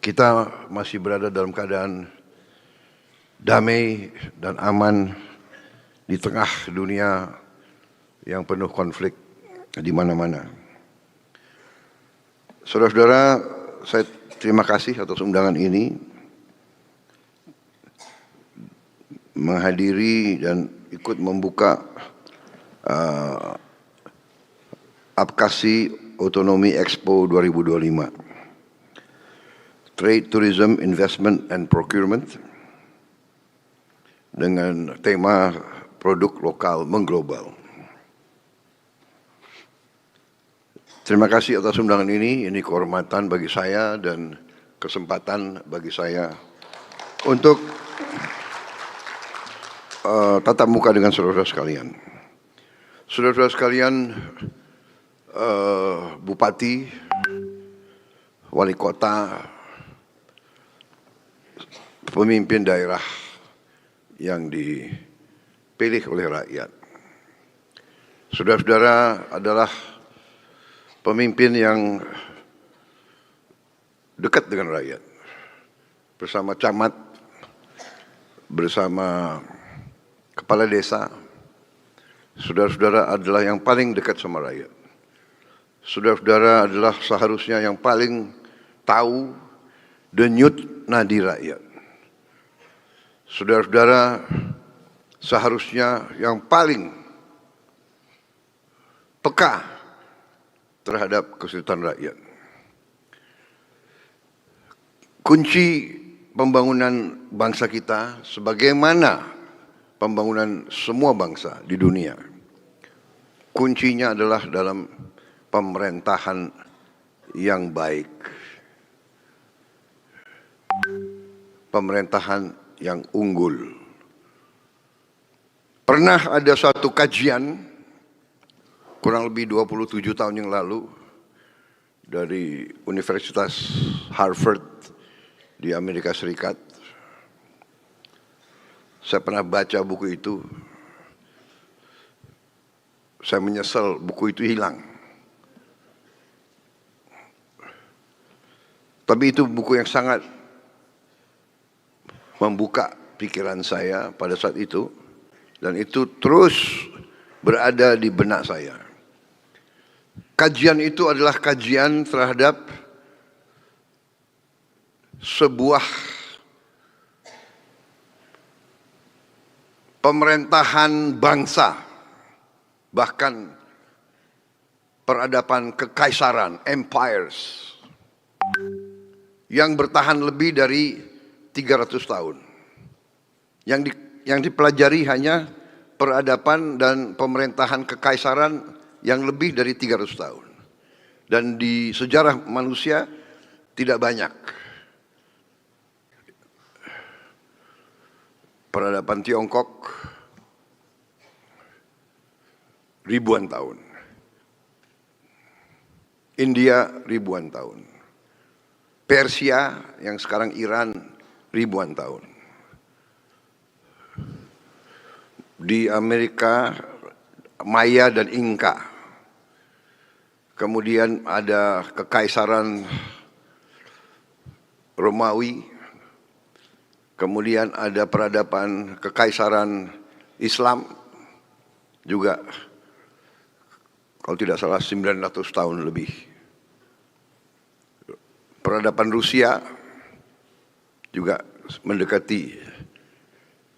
kita masih berada dalam keadaan damai dan aman di tengah dunia yang penuh konflik di mana-mana. Saudara-saudara, saya terima kasih atas undangan ini menghadiri dan ikut membuka APKASI Otonomi Expo 2025. Trade, Tourism, Investment and Procurement dengan tema produk lokal mengglobal. Terima kasih atas undangan ini kehormatan bagi saya dan kesempatan bagi saya untuk tatap muka dengan saudara-saudara sekalian. Saudara-saudara sekalian, bupati, wali kota, pemimpin daerah yang dipilih oleh rakyat. Saudara-saudara adalah pemimpin yang dekat dengan rakyat. Bersama camat, bersama kepala desa, saudara-saudara adalah yang paling dekat sama rakyat. Saudara-saudara adalah seharusnya yang paling tahu denyut nadi rakyat. Saudara-saudara seharusnya yang paling peka terhadap kesulitan rakyat. Kunci pembangunan bangsa kita sebagaimana pembangunan semua bangsa di dunia, kuncinya adalah dalam pemerintahan yang baik. Pemerintahan yang unggul. Pernah ada suatu kajian kurang lebih 27 tahun yang lalu dari Universitas Harvard di Amerika Serikat. Saya pernah baca buku itu. Saya menyesal buku itu hilang. Tapi itu buku yang sangat membuka pikiran saya pada saat itu, dan itu terus berada di benak saya. Kajian itu adalah kajian terhadap sebuah pemerintahan bangsa, bahkan peradaban kekaisaran, empires, yang bertahan lebih dari 300 tahun. Yang dipelajari hanya peradaban dan pemerintahan kekaisaran yang lebih dari 300 tahun. Dan di sejarah manusia tidak banyak. Peradaban Tiongkok ribuan tahun. India ribuan tahun. Persia yang sekarang Iran ribuan tahun. Di Amerika, Maya dan Inka. Kemudian ada kekaisaran Romawi. Kemudian ada peradaban kekaisaran Islam. Juga, kalau tidak salah 900 tahun lebih. Peradaban Rusia juga mendekati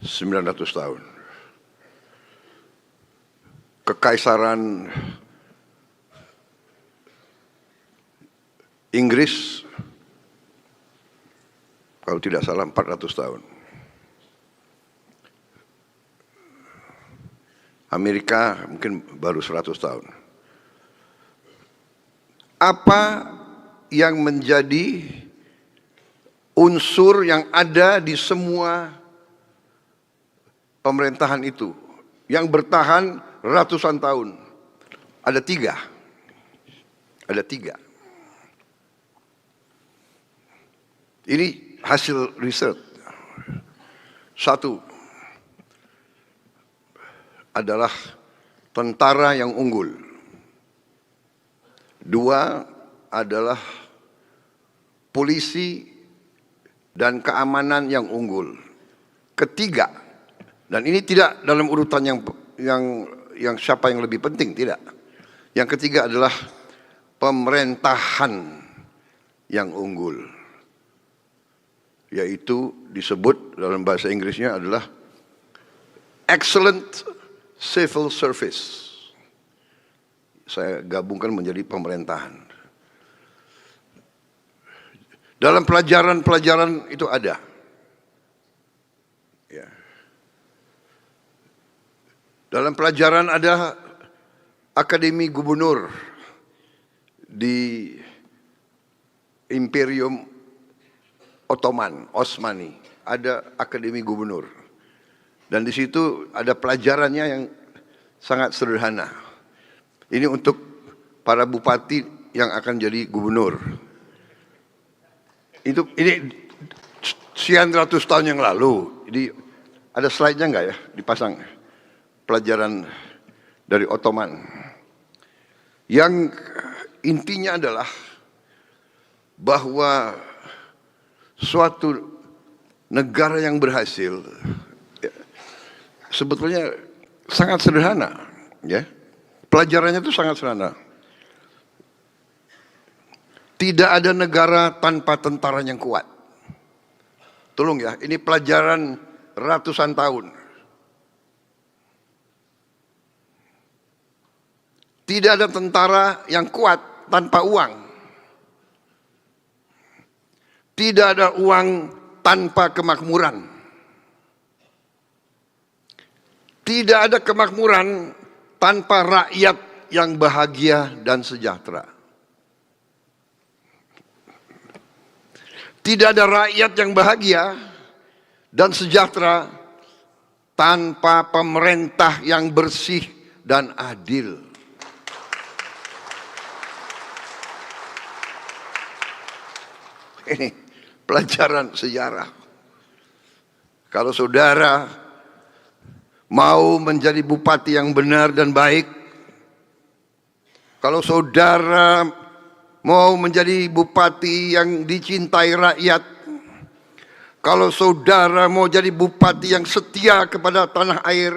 900 tahun. Kekaisaran Inggris, kalau tidak salah 400 tahun. Amerika mungkin baru 100 tahun. Apa yang menjadi unsur yang ada di semua pemerintahan itu yang bertahan ratusan tahun? Ada tiga. Ini hasil riset. Satu adalah tentara yang unggul. Dua adalah polisi dan keamanan yang unggul. Ketiga, dan ini tidak dalam urutan yang siapa yang lebih penting, tidak. Yang ketiga adalah pemerintahan yang unggul, yaitu disebut dalam bahasa Inggrisnya adalah excellent civil service. Saya gabungkan menjadi pemerintahan. Dalam pelajaran-pelajaran itu ada. Ya. Dalam pelajaran ada Akademi Gubernur di Imperium Osmani. Ada Akademi Gubernur. Dan di situ ada pelajarannya yang sangat sederhana. Ini untuk para bupati yang akan jadi gubernur. Ini sekian ratus tahun yang lalu. Jadi ada slide-nya enggak ya dipasang? Pelajaran dari Ottoman. Yang intinya adalah bahwa suatu negara yang berhasil sebetulnya sangat sederhana, ya. Pelajarannya itu sangat sederhana. Tidak ada negara tanpa tentara yang kuat. Tolong ya, ini pelajaran ratusan tahun. Tidak ada tentara yang kuat tanpa uang. Tidak ada uang tanpa kemakmuran. Tidak ada kemakmuran tanpa rakyat yang bahagia dan sejahtera. Tidak ada rakyat yang bahagia dan sejahtera tanpa pemerintah yang bersih dan adil. Ini pelajaran sejarah. Kalau saudara mau menjadi bupati yang benar dan baik, kalau saudara mau menjadi bupati yang dicintai rakyat, kalau saudara mau jadi bupati yang setia kepada tanah air,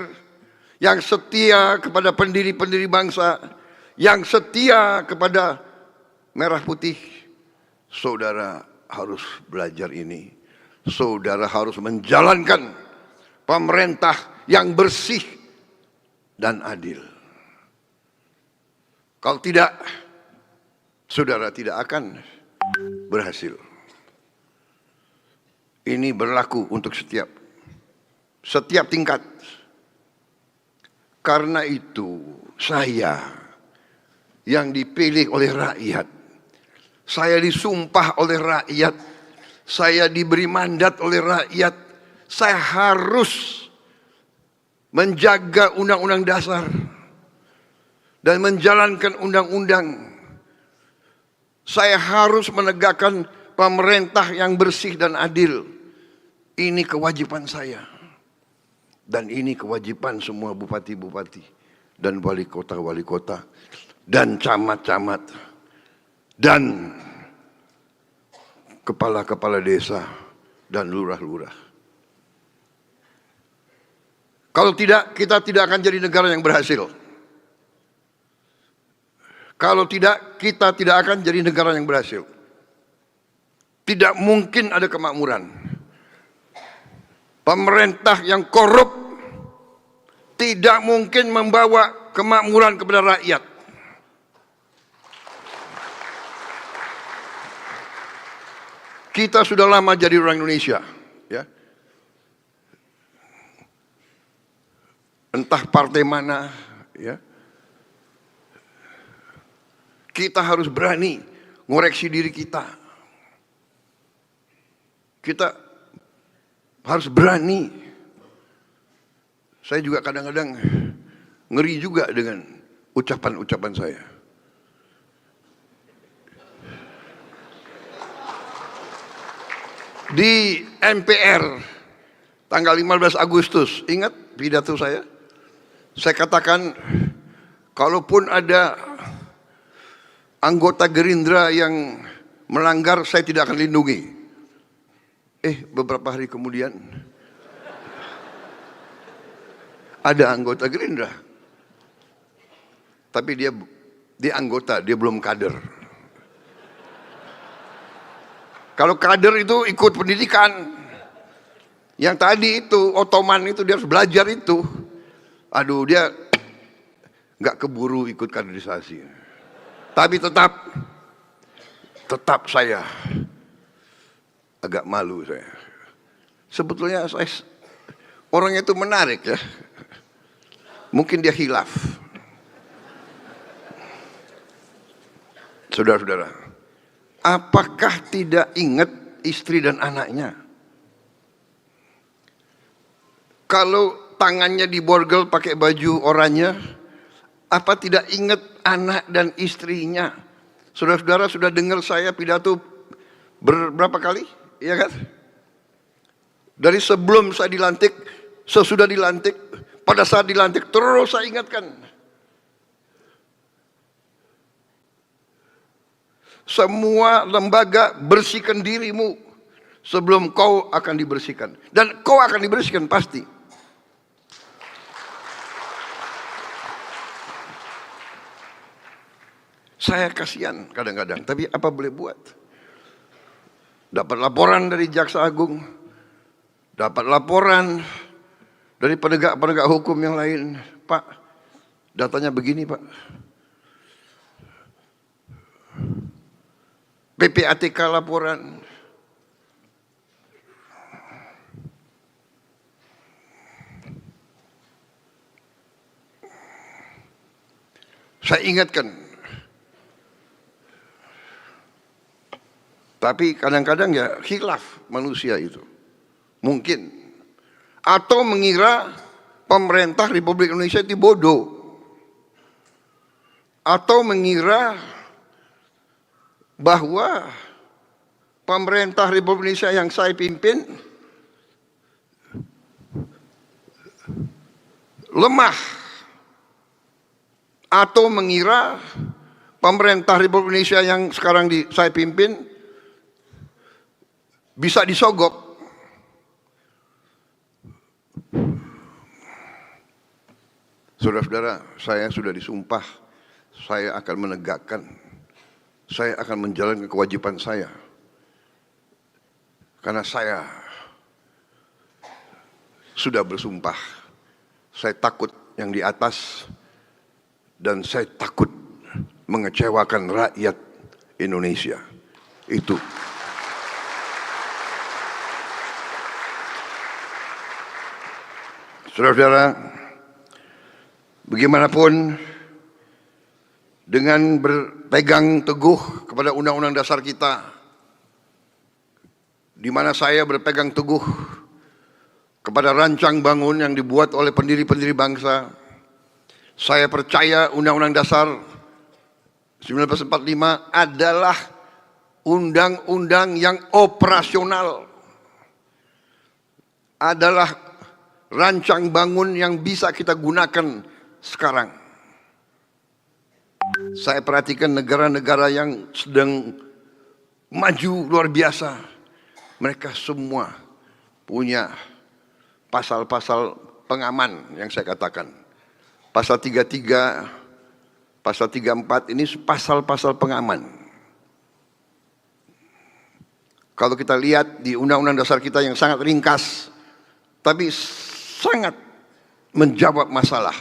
yang setia kepada pendiri-pendiri bangsa, yang setia kepada merah putih, saudara harus belajar ini. Saudara harus menjalankan pemerintah yang bersih dan adil. Kalau tidak, saudara tidak akan berhasil. Ini berlaku untuk setiap tingkat. Karena itu saya yang dipilih oleh rakyat, saya disumpah oleh rakyat, saya diberi mandat oleh rakyat, saya harus menjaga undang-undang dasar dan menjalankan undang-undang. Saya harus menegakkan pemerintah yang bersih dan adil. Ini kewajiban saya. Dan ini kewajiban semua bupati-bupati dan wali kota dan camat-camat dan kepala-kepala desa dan lurah-lurah. Kalau tidak, kita tidak akan jadi negara yang berhasil. Kalau tidak, kita tidak akan jadi negara yang berhasil. Tidak mungkin ada kemakmuran. Pemerintah yang korup tidak mungkin membawa kemakmuran kepada rakyat. Kita sudah lama jadi orang Indonesia, ya. Entah partai mana, ya. Kita harus berani ngoreksi diri kita. Kita harus berani. Saya juga kadang-kadang ngeri juga dengan ucapan-ucapan saya. Di MPR tanggal 15 Agustus, ingat pidato saya? Saya katakan, kalaupun ada anggota Gerindra yang melanggar, saya tidak akan lindungi. Beberapa hari kemudian ada anggota Gerindra, tapi dia anggota, dia belum kader. Kalau kader itu ikut pendidikan. Yang tadi itu Ottoman itu dia harus belajar itu. Aduh, dia nggak keburu ikut kaderisasi. Tapi tetap saya agak malu saya. Sebetulnya orang itu menarik ya. Mungkin dia khilaf. Saudara-saudara, apakah tidak ingat istri dan anaknya? Kalau tangannya diborgol pakai baju oranye, apa tidak ingat anak dan istrinya? Saudara-saudara sudah dengar saya pidato berapa kali? Iya kan? Dari sebelum saya dilantik, sesudah dilantik, pada saat dilantik, terus saya ingatkan. Semua lembaga, bersihkan dirimu sebelum kau akan dibersihkan. Dan kau akan dibersihkan pasti. Saya kasihan kadang-kadang, tapi apa boleh buat? Dapat laporan dari Jaksa Agung, dapat laporan dari penegak-penegak hukum yang lain. Pak, datanya begini Pak. PPATK laporan. Saya ingatkan. Tapi kadang-kadang ya khilaf manusia itu. Mungkin. Atau mengira pemerintah Republik Indonesia itu bodoh. Atau mengira bahwa pemerintah Republik Indonesia yang saya pimpin lemah. Atau mengira pemerintah Republik Indonesia yang sekarang saya pimpin bisa disogok. Saudara-saudara, saya sudah disumpah, saya akan menegakkan, saya akan menjalankan kewajiban saya. Karena saya sudah bersumpah, saya takut yang di atas, dan saya takut mengecewakan rakyat Indonesia. Itu. Saudara-saudara, bagaimanapun dengan berpegang teguh kepada Undang-Undang Dasar kita, di mana saya berpegang teguh kepada rancang bangun yang dibuat oleh pendiri-pendiri bangsa, saya percaya Undang-Undang Dasar 1945 adalah undang-undang yang operasional, adalah rancang bangun yang bisa kita gunakan sekarang. Saya perhatikan negara-negara yang sedang maju luar biasa. Mereka semua punya pasal-pasal pengaman yang saya katakan. Pasal 33, pasal 34 ini pasal-pasal pengaman. Kalau kita lihat di Undang-Undang Dasar kita yang sangat ringkas, tapi sangat menjawab masalah.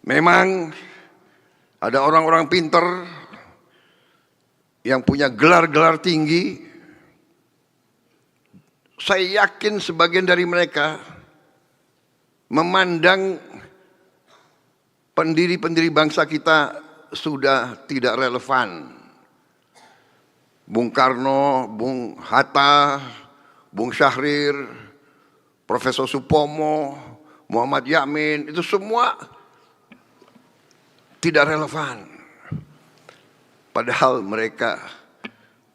Memang ada orang-orang pintar yang punya gelar-gelar tinggi. Saya yakin sebagian dari mereka memandang pendiri-pendiri bangsa kita sudah tidak relevan. Bung Karno, Bung Hatta, Bung Syahrir, Profesor Supomo, Muhammad Yamin, itu semua tidak relevan. Padahal mereka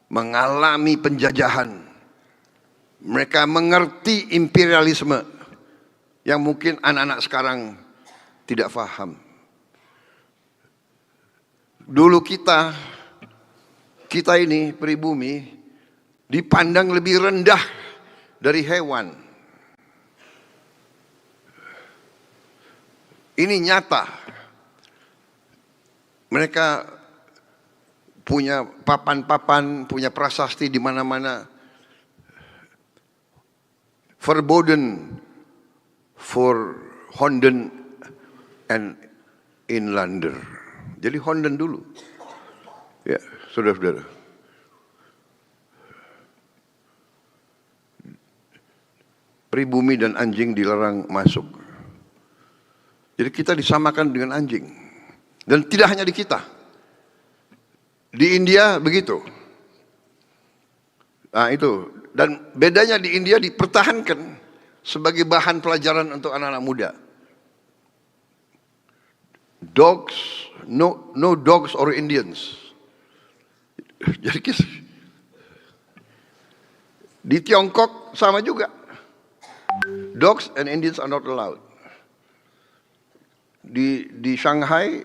mengalami penjajahan. Mereka mengerti imperialisme yang mungkin anak-anak sekarang tidak paham. Dulu kita ini pribumi dipandang lebih rendah dari hewan. Ini nyata. Mereka punya papan-papan, punya prasasti di mana-mana. Verboden for Honden and Inlander. Jadi Honden dulu. Ya, saudara-saudara. Pribumi dan anjing dilarang masuk. Jadi kita disamakan dengan anjing. Dan tidak hanya di kita. Di India begitu. Nah itu. Dan bedanya di India dipertahankan sebagai bahan pelajaran untuk anak-anak muda. Dogs, no dogs or Indians. Jadi di Tiongkok sama juga. Dogs and Indians are not allowed. Di Shanghai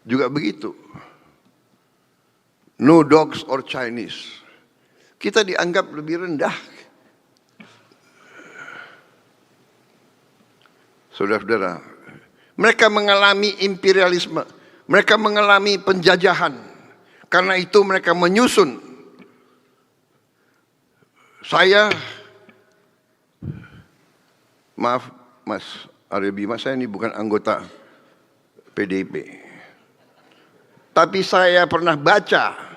juga begitu. No dogs or Chinese. Kita dianggap lebih rendah. Saudara-saudara, mereka mengalami imperialisme, mereka mengalami penjajahan. Karena itu mereka menyusun. Saya, maaf Mas Arya Bima, saya ini bukan anggota PDIP. Tapi saya pernah baca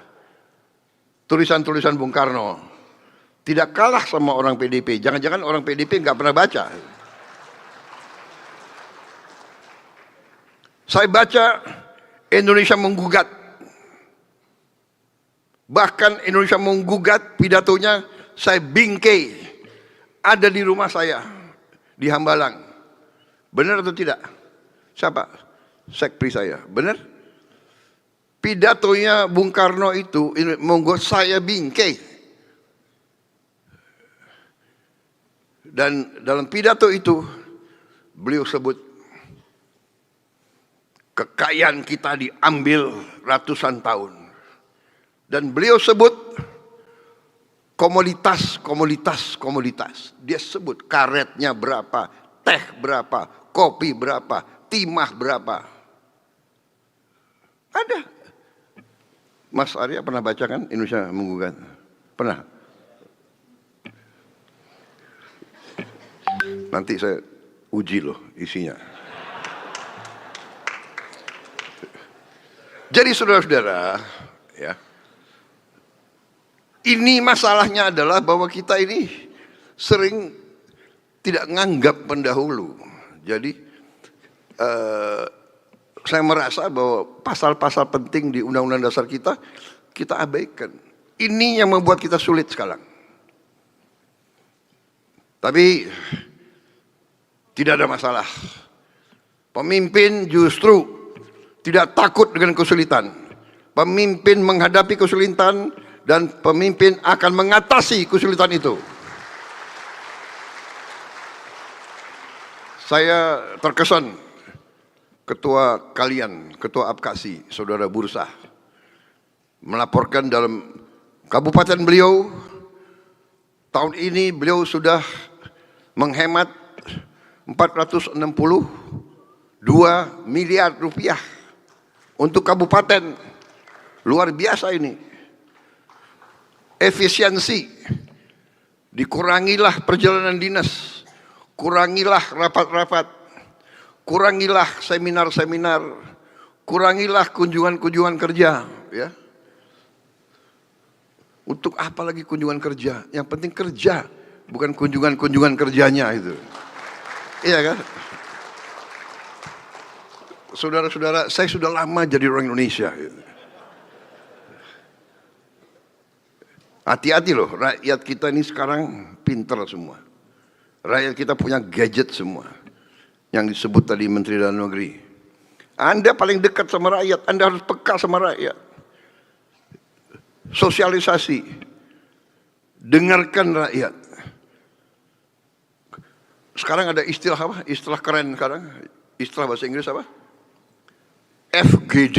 tulisan-tulisan Bung Karno. Tidak kalah sama orang PDIP. Jangan-jangan orang PDIP nggak pernah baca. Saya baca Indonesia menggugat. Bahkan Indonesia menggugat pidatonya saya bingkai. Ada di rumah saya. Di Hambalang. Benar atau tidak? Siapa? Sekpri saya. Benar? Pidatonya Bung Karno itu membuat saya bingkai. Dan dalam pidato itu beliau sebut kekayaan kita diambil ratusan tahun. Dan beliau sebut komoditas. Dia sebut karetnya berapa, teh berapa, kopi berapa, timah berapa. Ada. Mas Arya pernah baca kan Indonesia menggugat? Pernah? Nanti saya uji loh isinya. Jadi saudara-saudara, ya, ini masalahnya adalah bahwa kita ini sering tidak nganggap pendahulu. Jadi saya merasa bahwa pasal-pasal penting di Undang-Undang Dasar kita abaikan. Ini yang membuat kita sulit sekarang. Tapi tidak ada masalah. Pemimpin justru tidak takut dengan kesulitan. Pemimpin menghadapi kesulitan dan pemimpin akan mengatasi kesulitan itu. Saya terkesan ketua kalian, ketua Apkasi, saudara Bursa, melaporkan dalam kabupaten beliau, tahun ini beliau sudah menghemat 462 miliar rupiah untuk kabupaten. Luar biasa ini. Efisiensi. Dikurangilah perjalanan dinas, kurangilah rapat-rapat, kurangilah seminar-seminar, kurangilah kunjungan-kunjungan kerja, ya. Untuk apa lagi kunjungan kerja? Yang penting kerja, bukan kunjungan-kunjungan kerjanya itu. Iya kan? Saudara-saudara, saya sudah lama jadi orang Indonesia. Hati-hati loh, rakyat kita ini sekarang pinter semua. Rakyat kita punya gadget semua. Yang disebut tadi Menteri Dalam Negeri. Anda paling dekat sama rakyat, Anda harus peka sama rakyat. Sosialisasi. Dengarkan rakyat. Sekarang ada istilah apa? Istilah keren sekarang. Istilah bahasa Inggris apa? FGD.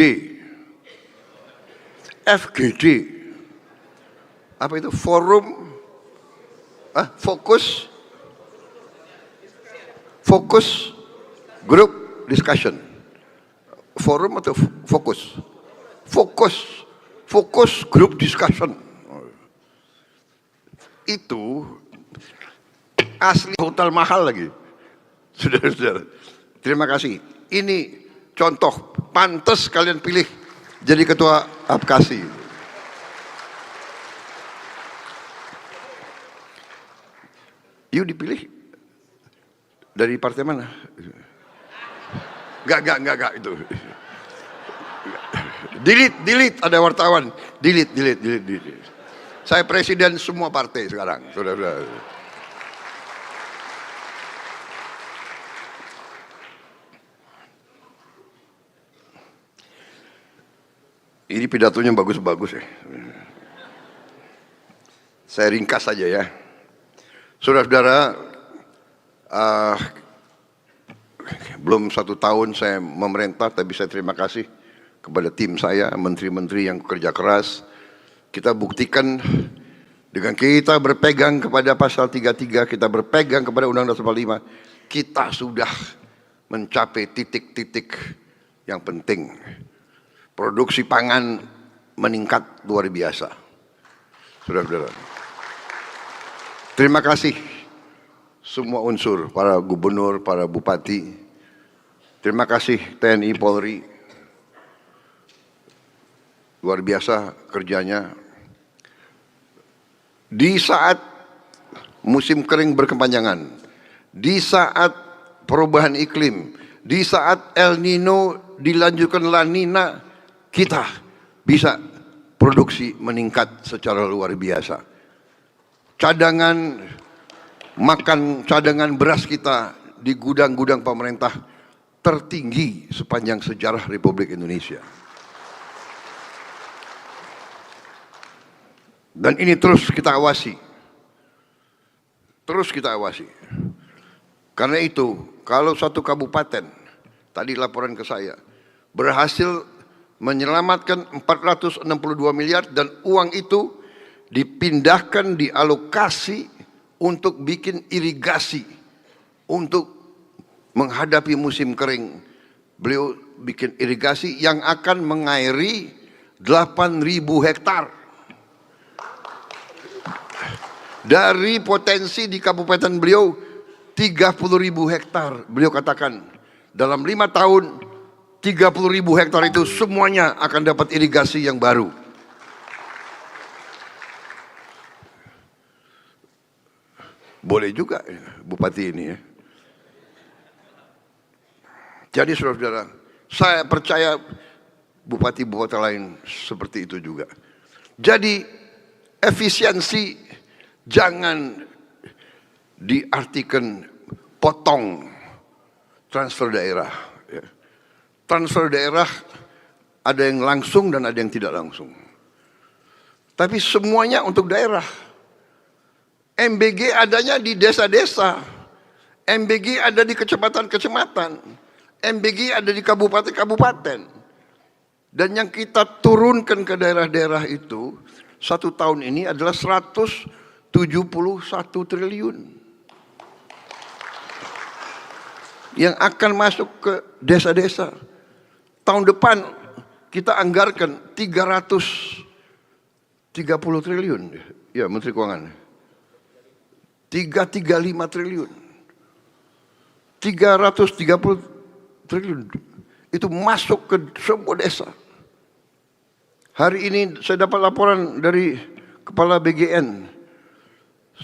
FGD. apa itu forum, fokus group discussion, forum atau fokus, fokus group discussion. Itu asli hotel mahal lagi, saudara-saudara. Terima kasih. Ini contoh, pantas kalian pilih jadi ketua APKASI. Yuk dipilih. Dari partai mana? Enggak itu. Delete ada wartawan. Delete. Saya presiden semua partai sekarang, saudara-saudara. Ini pidatonya bagus-bagus ya. Saya ringkas saja ya. Saudara-saudara, belum 1 tahun saya memerintah, tapi saya terima kasih kepada tim saya, menteri-menteri yang kerja keras. Kita buktikan dengan kita berpegang kepada pasal 33, kita berpegang kepada Undang-Undang 45, kita sudah mencapai titik-titik yang penting. Produksi pangan meningkat luar biasa. Saudara-saudara, terima kasih semua unsur, para gubernur, para bupati. Terima kasih TNI Polri. Luar biasa kerjanya. Di saat musim kering berkepanjangan, di saat perubahan iklim, di saat El Nino dilanjutkan La Nina, kita bisa produksi meningkat secara luar biasa. Cadangan beras kita di gudang-gudang pemerintah tertinggi sepanjang sejarah Republik Indonesia. Dan ini terus kita awasi. Karena itu, kalau satu kabupaten, tadi laporan ke saya, berhasil menyelamatkan 462 miliar dan uang itu dipindahkan, dialokasi untuk bikin irigasi, untuk menghadapi musim kering. Beliau bikin irigasi yang akan mengairi 8.000 hektar. Dari potensi di kabupaten beliau 30.000 hektar. Beliau katakan dalam 5 tahun 30.000 hektar itu semuanya akan dapat irigasi yang baru. Boleh juga bupati ini ya. Jadi saudara-saudara, saya percaya bupati-bupati lain seperti itu juga. Jadi efisiensi jangan diartikan potong transfer daerah. Transfer daerah ada yang langsung dan ada yang tidak langsung. Tapi semuanya untuk daerah. MBG adanya di desa-desa. MBG ada di kecamatan-kecamatan. MBG ada di kabupaten-kabupaten. Dan yang kita turunkan ke daerah-daerah itu 1 tahun ini adalah 171 triliun yang akan masuk ke desa-desa. Tahun depan kita anggarkan 330 triliun. Ya, Menteri Keuangan. 335 triliun. 330 triliun itu masuk ke semua desa. Hari ini saya dapat laporan dari Kepala BGN.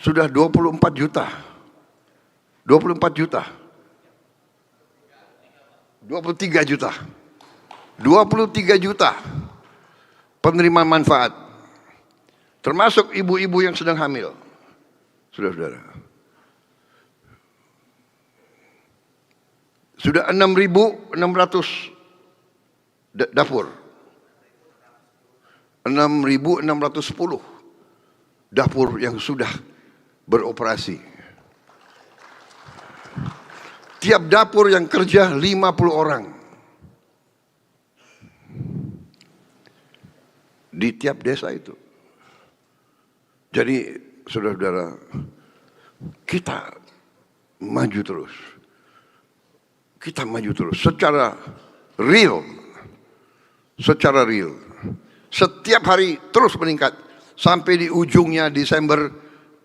Sudah 24 juta. 23 juta. 23 juta penerima manfaat. Termasuk ibu-ibu yang sedang hamil. Saudara-saudara. Sudah 6.600 dapur. 6.610 dapur yang sudah beroperasi. Tiap dapur yang kerja 50 orang. Di tiap desa itu. Jadi saudara-saudara, kita maju terus. Kita maju terus secara real. Secara real. Setiap hari terus meningkat. Sampai di ujungnya Desember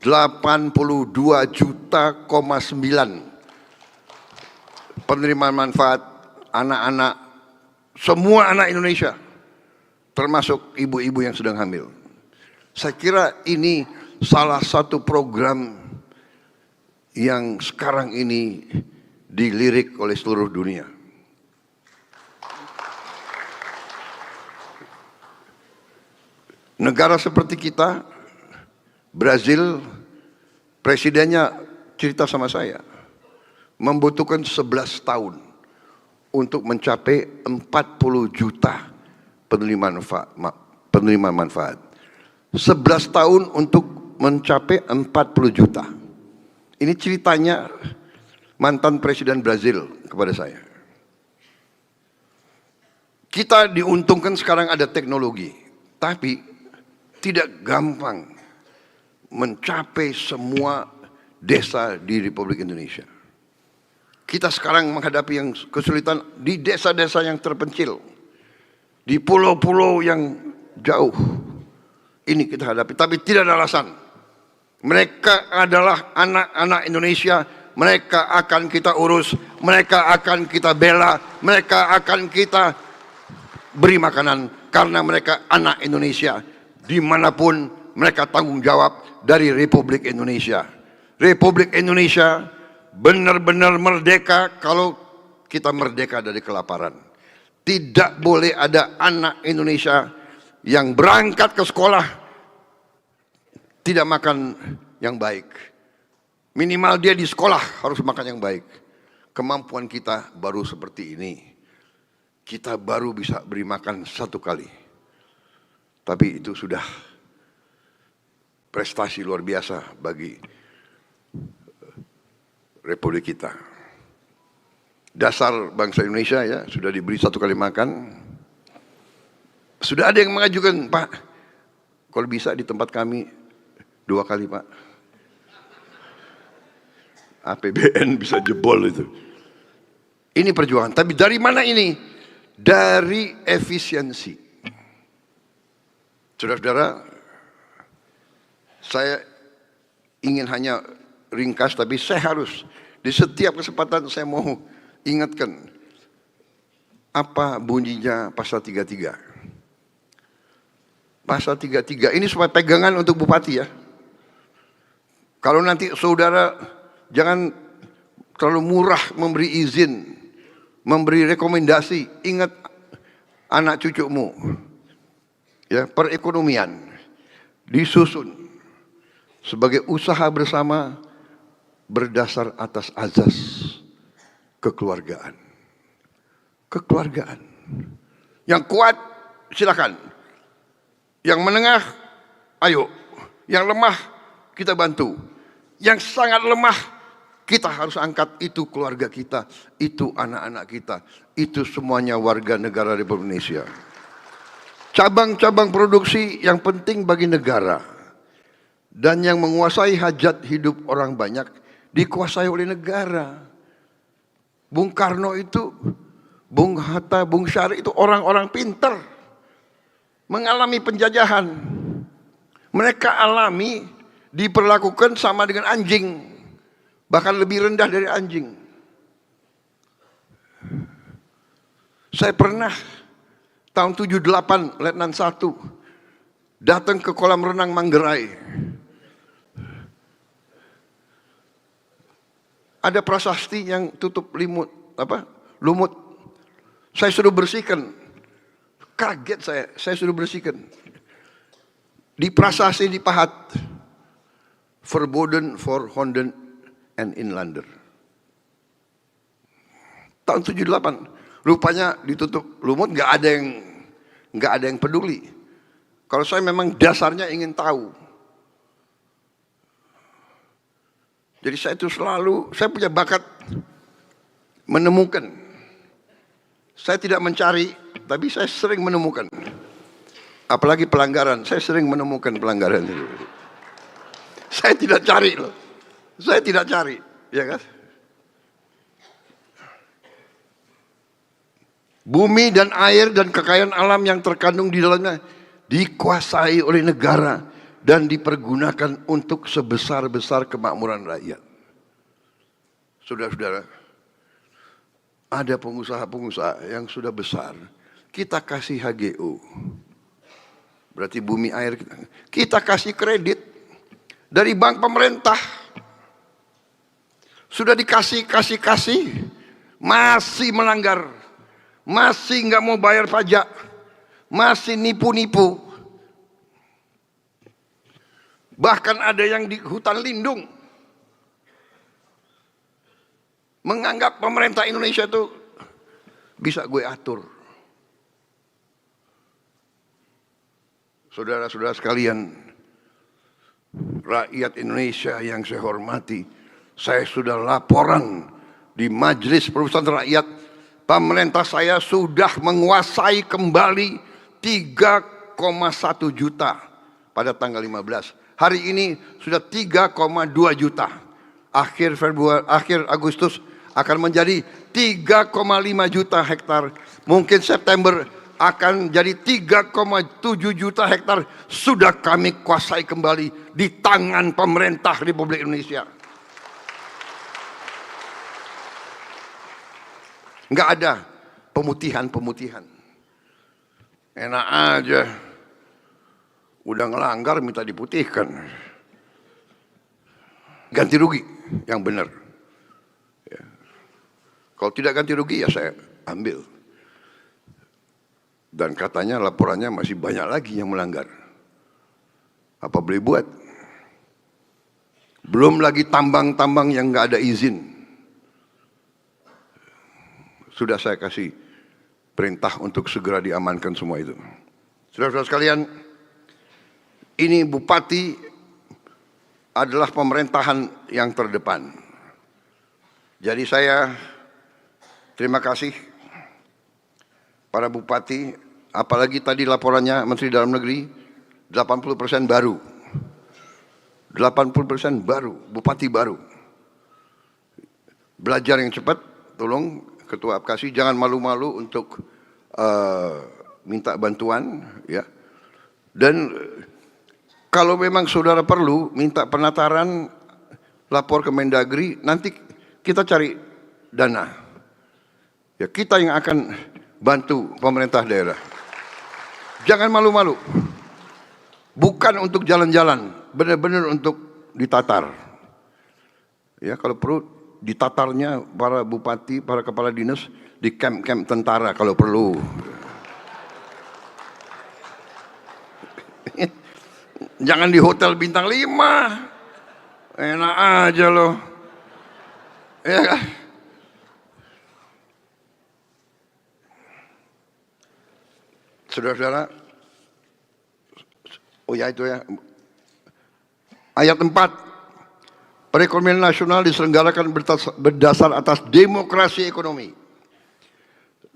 82,9 juta penerima manfaat anak-anak, semua anak Indonesia, termasuk ibu-ibu yang sedang hamil. Saya kira ini salah satu program yang sekarang ini dilirik oleh seluruh dunia. Negara seperti kita, Brazil, presidennya cerita sama saya, membutuhkan 11 tahun untuk mencapai 40 juta penerima manfaat. 11 tahun untuk mencapai 40 juta. Ini ceritanya mantan presiden Brazil kepada saya. Kita diuntungkan sekarang ada teknologi, tapi tidak gampang mencapai semua desa di Republik Indonesia. Kita sekarang menghadapi yang kesulitan di desa-desa yang terpencil, di pulau-pulau yang jauh. Ini kita hadapi, tapi tidak ada alasan. Mereka adalah anak-anak Indonesia, mereka akan kita urus, mereka akan kita bela, mereka akan kita beri makanan, karena mereka anak Indonesia. Dimanapun mereka tanggung jawab dari Republik Indonesia. Republik Indonesia benar-benar merdeka kalau kita merdeka dari kelaparan. Tidak boleh ada anak Indonesia yang berangkat ke sekolah tidak makan yang baik. Minimal dia di sekolah harus makan yang baik. Kemampuan kita baru seperti ini. Kita baru bisa beri makan 1 kali. Tapi itu sudah prestasi luar biasa bagi Republik kita. Dasar bangsa Indonesia ya sudah diberi 1 kali makan. Sudah ada yang mengajukan, Pak, kalau bisa di tempat kami 2 kali, Pak. APBN bisa jebol itu. Ini perjuangan. Tapi dari mana ini? Dari efisiensi. Saudara-saudara, saya ingin hanya ringkas, tapi saya harus di setiap kesempatan saya mau ingatkan apa bunyinya pasal 33. Pasal 33 ini supaya pegangan untuk bupati ya. Kalau nanti saudara jangan terlalu murah memberi izin, memberi rekomendasi. Ingat anak cucumu. Ya, perekonomian disusun sebagai usaha bersama berdasar atas azas kekeluargaan. Kekeluargaan. Yang kuat silakan. Yang menengah, ayo. Yang lemah, kita bantu. Yang sangat lemah, kita harus angkat. Itu keluarga kita, itu anak-anak kita, itu semuanya warga negara Republik Indonesia. Cabang-cabang produksi yang penting bagi negara dan yang menguasai hajat hidup orang banyak dikuasai oleh negara. Bung Karno itu, Bung Hatta, Bung Syarif itu orang-orang pintar. Mengalami penjajahan. Mereka alami diperlakukan sama dengan anjing. Bahkan lebih rendah dari anjing. Saya pernah tahun 78 Letnan 1 datang ke kolam renang Manggarai. Ada prasasti yang tutup lumut. Saya suruh bersihkan. Kaget saya suruh bersihkan. Di prasasti di Pahat. Verboden for Honden and Inlander. Tahun 78. Rupanya ditutup lumut, nggak ada yang peduli. Kalau saya memang dasarnya ingin tahu. Jadi saya itu saya punya bakat menemukan. Saya tidak mencari, tapi saya sering menemukan. Apalagi pelanggaran, saya sering menemukan pelanggaran itu. Saya tidak cari loh. Saya tidak cari, ya kan? Bumi dan air dan kekayaan alam yang terkandung di dalamnya dikuasai oleh negara dan dipergunakan untuk sebesar-besar kemakmuran rakyat. Saudara-saudara, ada pengusaha-pengusaha yang sudah besar, kita kasih HGO. Berarti bumi air kita kasih kredit dari bank pemerintah. Sudah dikasih, masih melanggar, masih nggak mau bayar pajak, masih nipu-nipu. Bahkan ada yang di hutan lindung menganggap pemerintah Indonesia itu bisa gue atur. Saudara-saudara sekalian, rakyat Indonesia yang saya hormati, saya sudah laporan di Majelis Permusyawaratan Rakyat, pemerintah saya sudah menguasai kembali 3,1 juta pada tanggal 15. Hari ini sudah 3,2 juta. Akhir Agustus akan menjadi 3,5 juta hektar. Mungkin September akan jadi 3,7 juta hektar. Sudah kami kuasai kembali di tangan pemerintah Republik Indonesia. Nggak ada pemutihan. Enak aja. Udah ngelanggar minta diputihkan. Ganti rugi yang benar. Ya. Kalau tidak ganti rugi ya saya ambil. Dan katanya laporannya masih banyak lagi yang melanggar. Apa boleh buat? Belum lagi tambang-tambang yang nggak ada izin. Sudah saya kasih perintah untuk segera diamankan semua itu. Saudara-saudara sekalian, ini bupati adalah pemerintahan yang terdepan. Jadi saya terima kasih para bupati, apalagi tadi laporannya Menteri Dalam Negeri, 80% baru. 80% baru, bupati baru. Belajar yang cepat, tolong Ketua Apkasi jangan malu-malu untuk minta bantuan, ya. Dan kalau memang saudara perlu minta penataran, lapor ke Mendagri, nanti kita cari dana. Ya, kita yang akan bantu pemerintah daerah. Jangan malu-malu. Bukan untuk jalan-jalan, benar-benar untuk ditatar. Ya, kalau perlu ditatarnya para bupati, para kepala dinas di camp-camp tentara kalau perlu. Jangan di hotel bintang 5. Enak aja loh. Ya kan? Saudara-saudara, oh ya itu ya. Ayat 4. Perekonomian nasional diselenggarakan berdasar atas demokrasi ekonomi.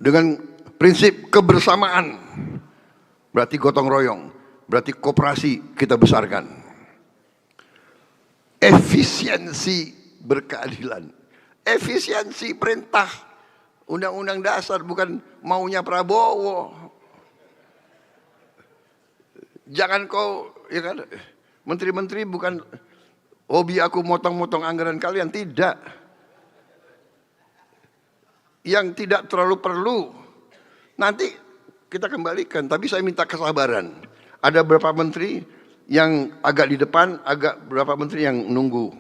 Dengan prinsip kebersamaan. Berarti gotong royong. Berarti koperasi kita besarkan. Efisiensi berkeadilan. Efisiensi perintah. Undang-undang dasar bukan maunya Prabowo. Jangan kau, ya kan, menteri-menteri bukan hobi aku motong-motong anggaran kalian, tidak. Yang tidak terlalu perlu, nanti kita kembalikan. Tapi saya minta kesabaran. Ada beberapa menteri yang agak di depan, agak beberapa menteri yang nunggu.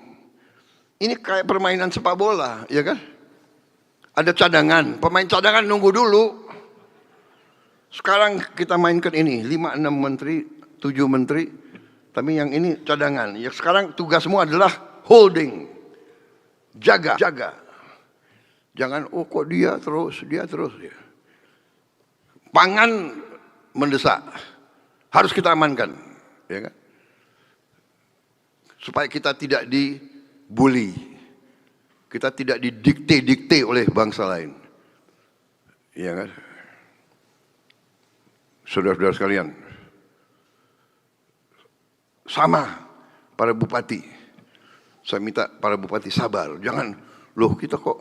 Ini kayak permainan sepak bola, ya kan? Ada cadangan, pemain cadangan nunggu dulu. Sekarang kita mainkan ini, 5-6 menteri, 7 menteri, tapi yang ini cadangan. Ya sekarang tugasmu adalah holding, jaga. Jangan, oh kok dia terus. Ya. Pangan mendesak, harus kita amankan, ya kan? Supaya kita tidak dibully, kita tidak didikte oleh bangsa lain, ya kan? Saudara-saudara sekalian, sama para bupati. Saya minta para bupati sabar, jangan, loh kita kok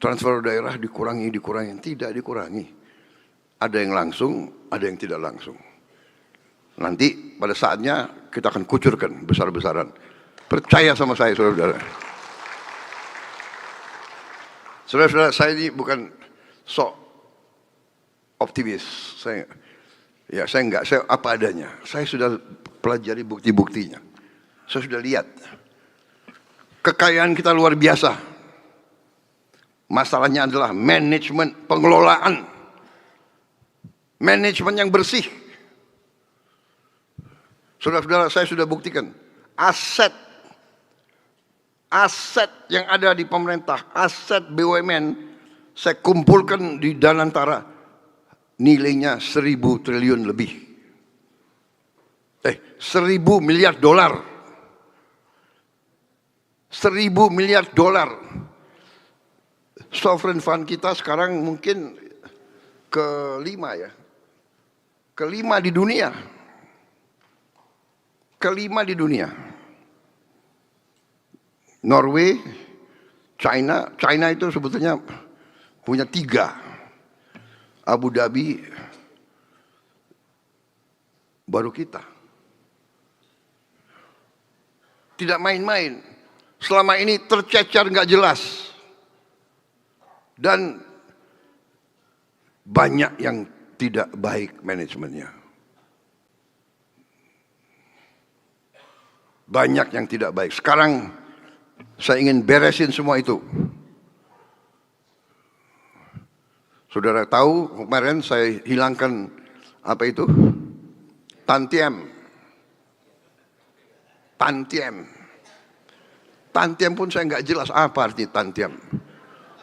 transfer daerah dikurangi, tidak dikurangi. Ada yang langsung, ada yang tidak langsung. Nanti pada saatnya kita akan kucurkan besar-besaran. Percaya sama saya, saudara-saudara. Saudara-saudara, saya ini bukan sok optimis. Saya enggak, saya apa adanya. Saya sudah pelajari bukti-buktinya. Saya sudah lihat. Kekayaan kita luar biasa. Masalahnya adalah manajemen, pengelolaan. Manajemen yang bersih. Saudara-saudara, saya sudah buktikan. Aset yang ada di pemerintah, aset BUMN, saya kumpulkan di Danantara, nilainya 1.000 triliun lebih. 1.000 miliar dolar. 1.000 miliar dolar. Sovereign fund kita sekarang mungkin kelima ya. Kelima di dunia. Kelima di dunia. Norway, China itu sebetulnya punya 3. Abu Dhabi, baru kita. Tidak main-main. Selama ini tercecer nggak jelas. Dan banyak yang tidak baik manajemennya. Banyak yang tidak baik. Sekarang saya ingin beresin semua itu. Saudara tahu kemarin saya hilangkan apa itu? Tantiem. Tantiem pun saya nggak jelas apa arti tantiem.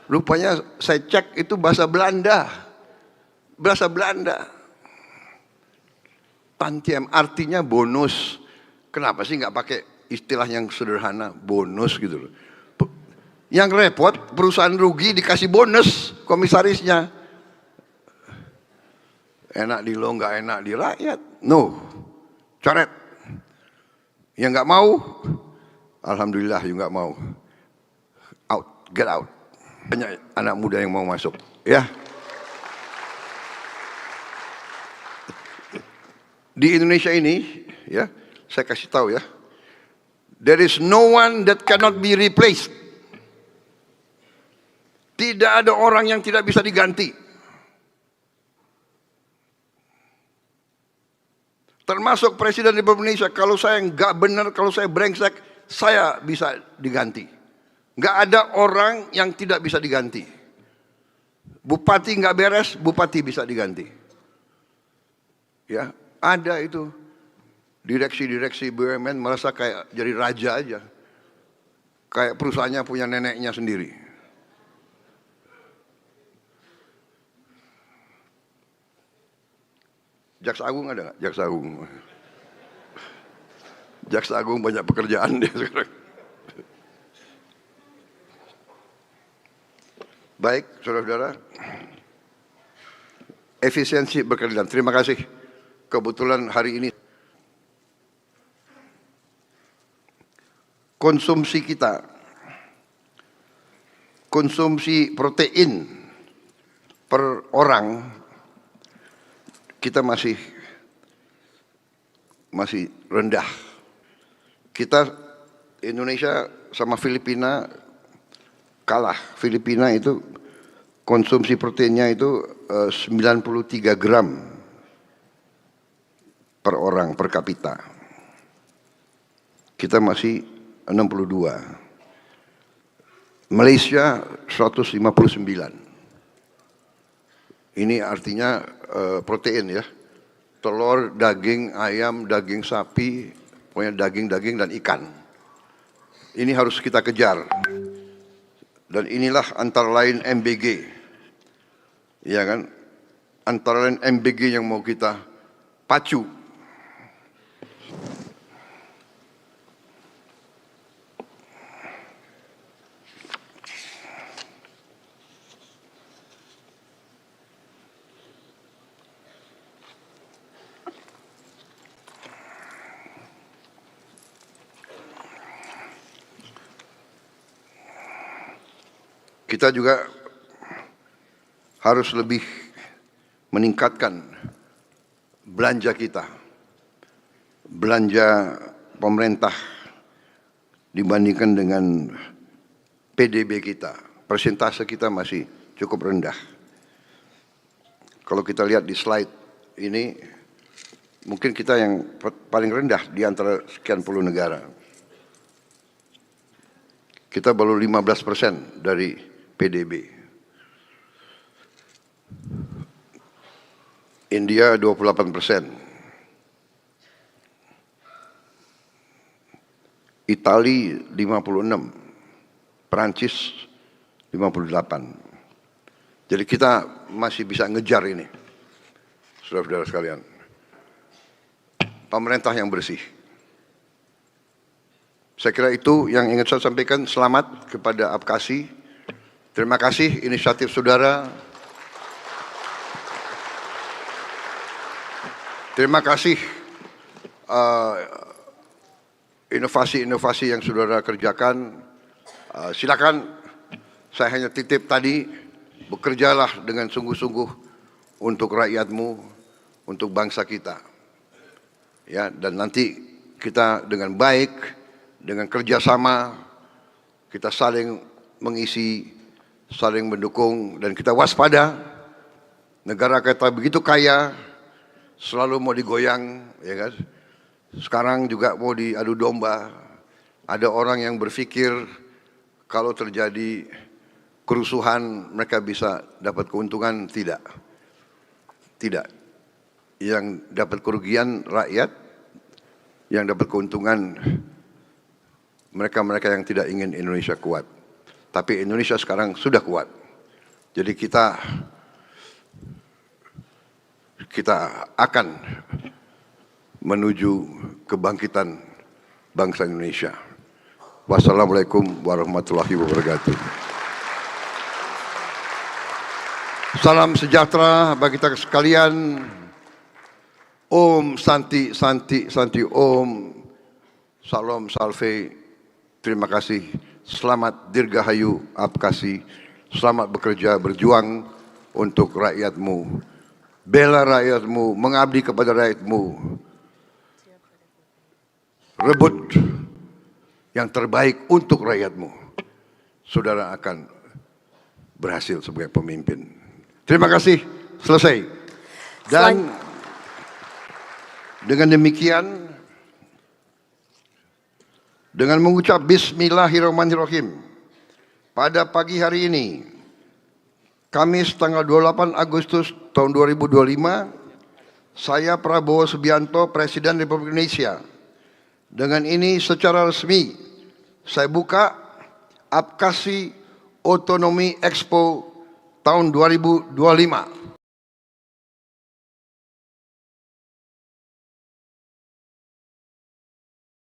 Rupanya saya cek itu bahasa Belanda. Bahasa Belanda. Tantiem artinya bonus. Kenapa sih nggak pakai istilah yang sederhana, bonus gitu loh. Yang repot perusahaan rugi dikasih bonus komisarisnya. Enak di lo, nggak enak di rakyat. No, coret. Yang nggak mau, alhamdulillah you nggak mau. Out, get out. Banyak anak muda yang mau masuk, ya. Di Indonesia ini, ya, saya kasih tahu ya. There is no one that cannot be replaced. Tidak ada orang yang tidak bisa diganti. Termasuk Presiden Republik Indonesia. Kalau saya nggak benar, kalau saya brengsek, saya bisa diganti. Nggak ada orang yang tidak bisa diganti. Bupati nggak beres, bupati bisa diganti. Ya, ada itu. Direksi-direksi BUMN merasa kayak jadi raja aja. Kayak perusahaannya punya neneknya sendiri. Jaksa Agung ada nggak? Jaksa Agung. Jaksa Agung banyak pekerjaan dia sekarang. Baik, saudara-saudara. Efisiensi berkeadilan. Terima kasih. Kebetulan hari ini konsumsi kita, konsumsi protein per orang kita masih rendah. Kita Indonesia sama Filipina kalah. Filipina itu konsumsi proteinnya itu 93 gram per orang per kapita. Kita masih 62. Malaysia 159. Ini artinya protein ya. Telur, daging, ayam, daging sapi, pokoknya daging-daging dan ikan. Ini harus kita kejar. Dan inilah antara lain MBG. Ya kan? Antara lain MBG yang mau kita pacu. Kita juga harus lebih meningkatkan belanja kita, belanja pemerintah dibandingkan dengan PDB kita. Persentase kita masih cukup rendah. Kalau kita lihat di slide ini, mungkin kita yang paling rendah di antara sekian puluh negara. Kita baru 15% dari PDB. India 28%. Itali 56%. Perancis 58%. Jadi kita masih bisa ngejar ini, saudara-saudara sekalian. Pemerintah yang bersih. Saya kira itu yang ingin saya sampaikan. Selamat kepada APKASI. Terima kasih inisiatif saudara. Terima kasih inovasi-inovasi yang saudara kerjakan. Silakan, saya hanya titip tadi. Bekerjalah dengan sungguh-sungguh untuk rakyatmu, untuk bangsa kita. Ya, dan nanti kita dengan baik, dengan kerjasama, kita saling mengisi, saling mendukung, dan kita waspada. Negara kita begitu kaya, selalu mau digoyang, ya kan? Sekarang juga mau diadu domba. Ada orang yang berpikir kalau terjadi kerusuhan mereka bisa dapat keuntungan. Tidak. Yang dapat kerugian rakyat, yang dapat keuntungan mereka-mereka yang tidak ingin Indonesia kuat. Tapi Indonesia sekarang sudah kuat. Jadi kita akan menuju kebangkitan bangsa Indonesia. Wassalamualaikum warahmatullahi wabarakatuh. Salam sejahtera bagi kita sekalian. Om Santi Santi Santi Om. Salam Salve. Terima kasih. Selamat Dirgahayu APKASI. Selamat bekerja, berjuang untuk rakyatmu. Bela rakyatmu, mengabdi kepada rakyatmu. Rebut yang terbaik untuk rakyatmu. Saudara akan berhasil sebagai pemimpin. Terima kasih, selesai. Dan dengan demikian, dengan mengucap Bismillahirrahmanirrahim, pada pagi hari ini, Kamis tanggal 28 Agustus tahun 2025, saya Prabowo Subianto, Presiden Republik Indonesia. Dengan ini secara resmi, saya buka APKASI Otonomi Expo tahun 2025.